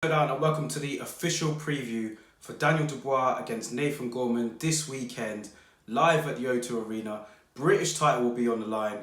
Down and welcome to the official preview for Daniel Dubois against Nathan Gorman this weekend, live at the O2 Arena. British title will be on the line.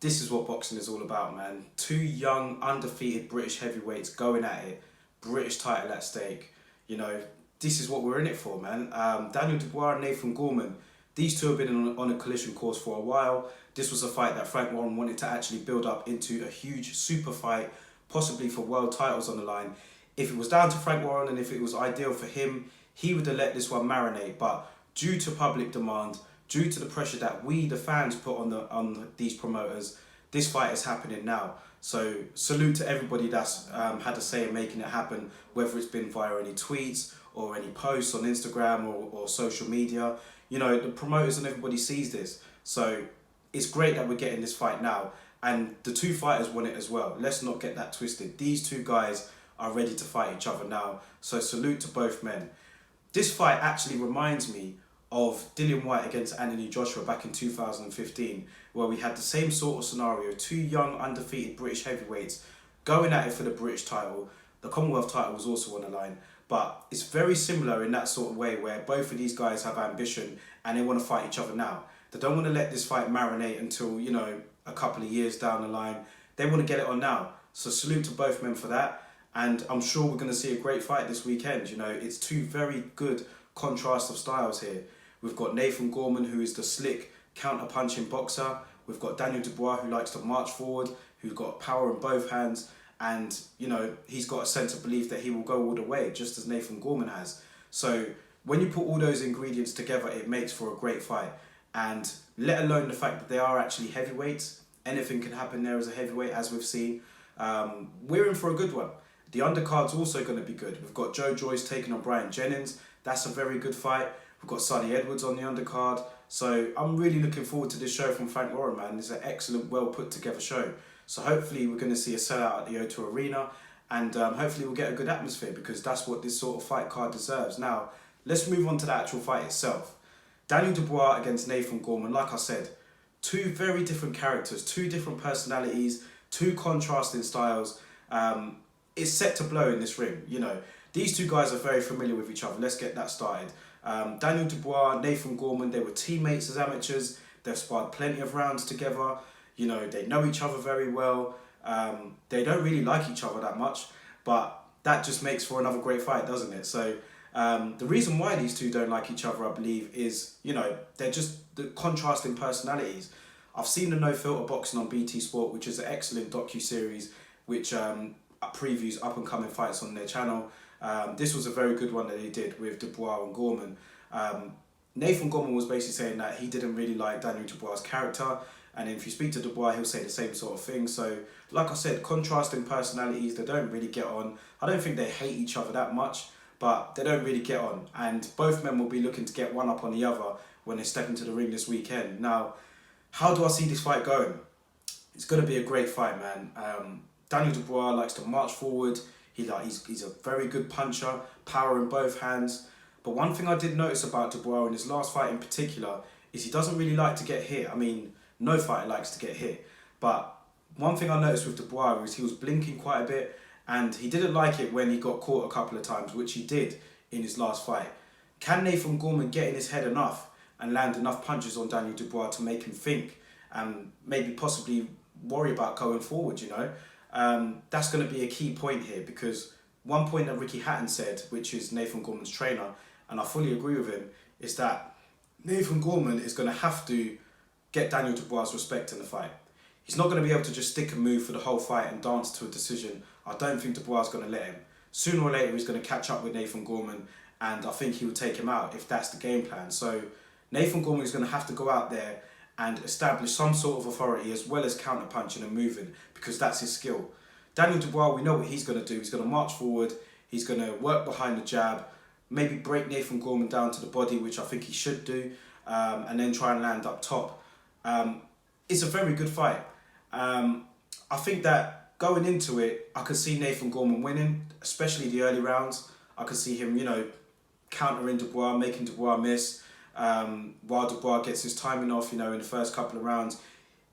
This is what boxing is all about, man. Two young, undefeated British heavyweights going at it. British title at stake. You know, this is what we're in it for, man. Daniel Dubois and Nathan Gorman. These two have been on a collision course for a while. This was a fight that Frank Warren wanted to actually build up into a huge super fight, possibly for world titles on the line. If it was down to Frank Warren and if it was ideal for him, he would have let this one marinate. But due to public demand, due to the pressure that we, the fans, put on these promoters, this fight is happening now. So salute to everybody that's had a say in making it happen, whether it's been via any tweets or any posts on Instagram or social media. You know, the promoters and everybody sees this. So it's great that we're getting this fight now. And the two fighters want it as well. Let's not get that twisted. These two guys are ready to fight each other now. So salute to both men. This fight actually reminds me of Dillian Whyte against Anthony Joshua back in 2015, where we had the same sort of scenario. Two young, undefeated British heavyweights going at it for the British title. The Commonwealth title was also on the line. But it's very similar in that sort of way where both of these guys have ambition and they want to fight each other now. They don't want to let this fight marinate until, you know, a couple of years down the line. They want to get it on now. So salute to both men for that. And I'm sure we're going to see a great fight this weekend. You know, it's two very good contrast of styles here. We've got Nathan Gorman, who is the slick, counter-punching boxer. We've got Daniel Dubois, who likes to march forward, who's got power in both hands. And, you know, he's got a sense of belief that he will go all the way, just as Nathan Gorman has. So when you put all those ingredients together, it makes for a great fight. And let alone the fact that they are actually heavyweights. Anything can happen there as a heavyweight, as we've seen. We're in for a good one. The undercard's also going to be good. We've got Joe Joyce taking on Brian Jennings. That's a very good fight. We've got Sonny Edwards on the undercard. So I'm really looking forward to this show from Frank Warren, man. It's an excellent, well put together show. So hopefully we're going to see a sellout at the O2 Arena. And hopefully we'll get a good atmosphere because that's what this sort of fight card deserves. Now, let's move on to the actual fight itself. Daniel Dubois against Nathan Gorman. Like I said, two very different characters, two different personalities, two contrasting styles. It's set to blow in this ring. You know, these two guys are very familiar with each other. Let's get that started. Daniel Dubois, Nathan Gorman, they were teammates as amateurs. They've sparred plenty of rounds together. You know, they know each other very well. They don't really like each other that much, but that just makes for another great fight, doesn't it? So the reason why these two don't like each other, I believe, is, you know, they're just the contrasting personalities. I've seen the No Filter Boxing on BT Sport, which is an excellent docu-series, which previews up-and-coming fights on their channel. This was a very good one that they did with Dubois and Gorman. Nathan Gorman was basically saying that he didn't really like Daniel Dubois' character, and if you speak to Dubois, he'll say the same sort of thing. So, like I said, contrasting personalities, they don't really get on. I don't think they hate each other that much, but they don't really get on. And both men will be looking to get one up on the other when they step into the ring this weekend. Now, how do I see this fight going? It's going to be a great fight, man. Daniel Dubois likes to march forward. He's a very good puncher, power in both hands. But one thing I did notice about Dubois in his last fight in particular is he doesn't really like to get hit. I mean, no fighter likes to get hit. But one thing I noticed with Dubois was he was blinking quite a bit, and he didn't like it when he got caught a couple of times, which he did in his last fight. Can Nathan Gorman get in his head enough and land enough punches on Daniel Dubois to make him think and maybe possibly worry about going forward, you know? That's going to be a key point here, because one point that Ricky Hatton said, which is Nathan Gorman's trainer, and I fully agree with him, is that Nathan Gorman is going to have to get Daniel Dubois' respect in the fight. He's not going to be able to just stick and move for the whole fight and dance to a decision. I don't think Dubois is going to let him. Sooner or later, he's going to catch up with Nathan Gorman, and I think he will take him out if that's the game plan. So Nathan Gorman is going to have to go out there and establish some sort of authority as well as counter-punching and moving, because that's his skill. Daniel Dubois, we know what he's going to do. He's going to march forward. He's going to work behind the jab, maybe break Nathan Gorman down to the body, which I think he should do, and then try and land up top. It's a very good fight. I think that going into it, I could see Nathan Gorman winning, especially the early rounds. I could see him, you know, countering Dubois, making Dubois miss, while Dubois gets his timing off, you know, in the first couple of rounds.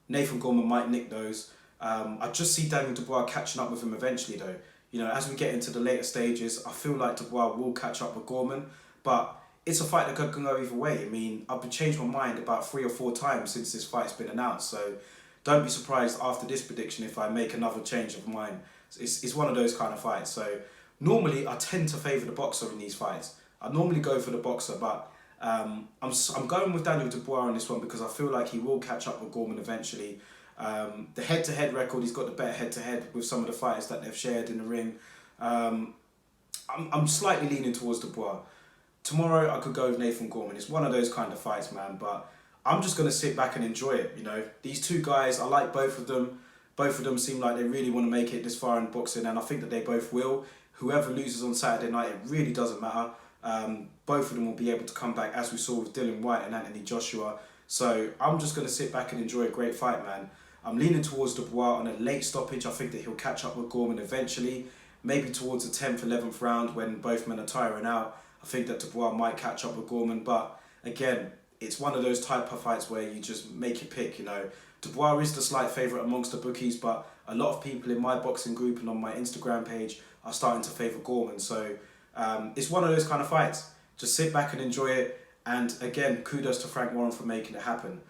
Nathan Gorman might nick those. I just see Daniel Dubois catching up with him eventually, though. You know, as we get into the later stages, I feel like Dubois will catch up with Gorman, but it's a fight that can go either way. I mean, I've changed my mind about 3 or 4 times since this fight's been announced, so don't be surprised after this prediction if I make another change of mind. It's one of those kind of fights. So normally I tend to favour the boxer in these fights. I normally go for the boxer, but I'm going with Daniel Dubois on this one because I feel like he will catch up with Gorman eventually. The head-to-head record, he's got the better head-to-head with some of the fighters that they've shared in the ring. I'm slightly leaning towards Dubois. Tomorrow I could go with Nathan Gorman. It's one of those kind of fights, man, but I'm just going to sit back and enjoy it. You know, these two guys, I like both of them. Both of them seem like they really want to make it this far in boxing, and I think that they both will. Whoever loses on Saturday night, it really doesn't matter. Both of them will be able to come back, as we saw with Dylan White and Anthony Joshua. So I'm just going to sit back and enjoy a great fight, man. I'm leaning towards Dubois on a late stoppage. I think that he'll catch up with Gorman eventually, maybe towards the 10th, 11th round when both men are tiring out. I think that Dubois might catch up with Gorman, but again, it's one of those type of fights where you just make your pick, you know. Dubois is the slight favourite amongst the bookies, but a lot of people in my boxing group and on my Instagram page are starting to favour Gorman. So it's one of those kind of fights. Just sit back and enjoy it. And again, kudos to Frank Warren for making it happen.